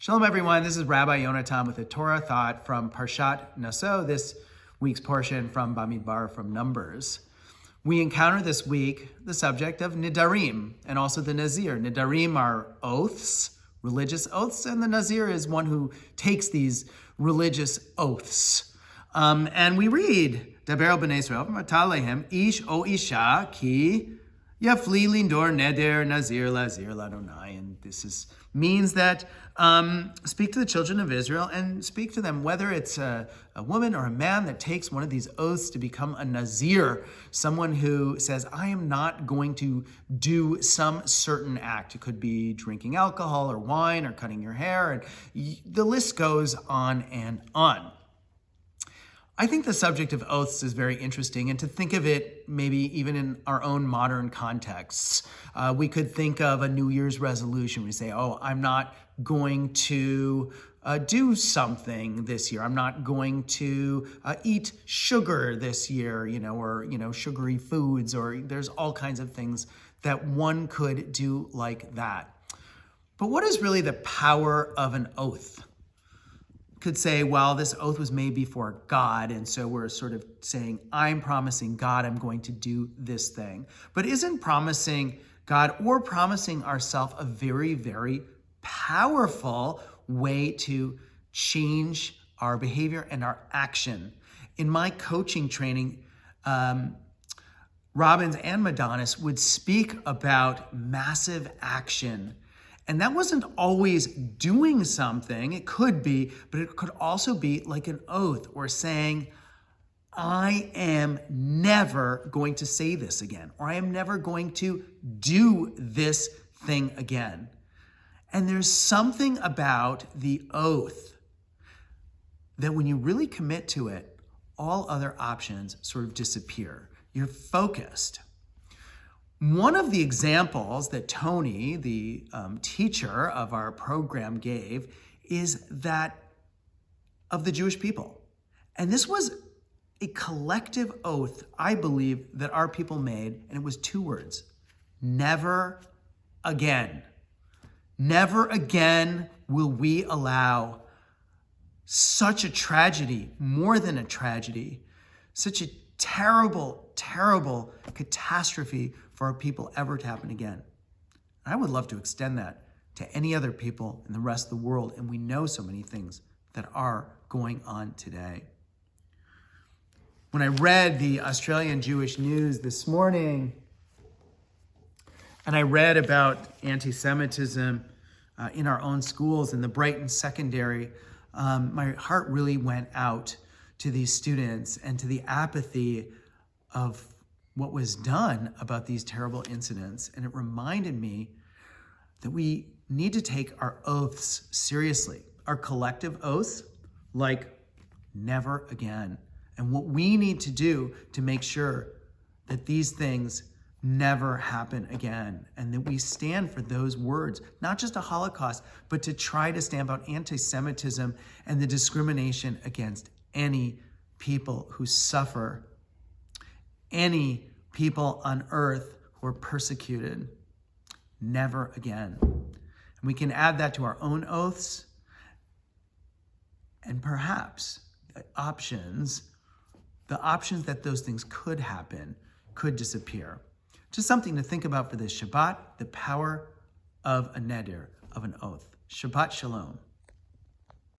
Shalom everyone, this is Rabbi Yonatan with a Torah thought from Parshat Naso, this week's portion from Bamidbar from Numbers. We encounter this week the subject of Nidarim and also the Nazir. Nidarim are oaths, religious oaths, and the Nazir is one who takes these religious oaths. And we read, Daber el b'nei Israel, v'matah ish o isha ki yafli lindor neder nazir lazir ladonai. And this means that speak to the children of Israel and speak to them, whether it's a woman or a man that takes one of these oaths to become a Nazir, someone who says, I am not going to do some certain act. It could be drinking alcohol or wine or cutting your hair, and the list goes on and on. I think the subject of oaths is very interesting, and to think of it maybe even in our own modern contexts. We could think of a New Year's resolution. We say, I'm not going to do something this year. I'm not going to eat sugar this year, or sugary foods, or there's all kinds of things that one could do like that. But what is really the power of an oath? Could say, well, this oath was made before God, and so we're sort of saying, I'm promising God I'm going to do this thing. But isn't promising God or promising ourselves a very, very powerful way to change our behavior and our action? In my coaching training, Robbins and Madonnas would speak about massive action. And that wasn't always doing something. It could be, but it could also be like an oath or saying, I am never going to say this again, or I am never going to do this thing again. And there's something about the oath that when you really commit to it, all other options sort of disappear. You're focused. One of the examples that Tony, the teacher of our program, gave is that of the Jewish people. And this was a collective oath, I believe, that our people made, and it was 2 words: never again. Never again will we allow such a tragedy, more than a tragedy, such a terrible, terrible catastrophe for our people ever to happen again. I would love to extend that to any other people in the rest of the world, and we know so many things that are going on today. When I read the Australian Jewish News this morning, and I read about anti-Semitism in our own schools in the Brighton Secondary, my heart really went out to these students and to the apathy of what was done about these terrible incidents. And it reminded me that we need to take our oaths seriously, our collective oaths, like never again. And what we need to do to make sure that these things never happen again, and that we stand for those words, not just a Holocaust, but to try to stand out anti-Semitism and the discrimination against any people who suffer, any people on earth who are persecuted. Never again. And we can add that to our own oaths, and perhaps the options that those things could happen could disappear. Just something to think about for this Shabbat, the power of a neder, of an oath. Shabbat shalom.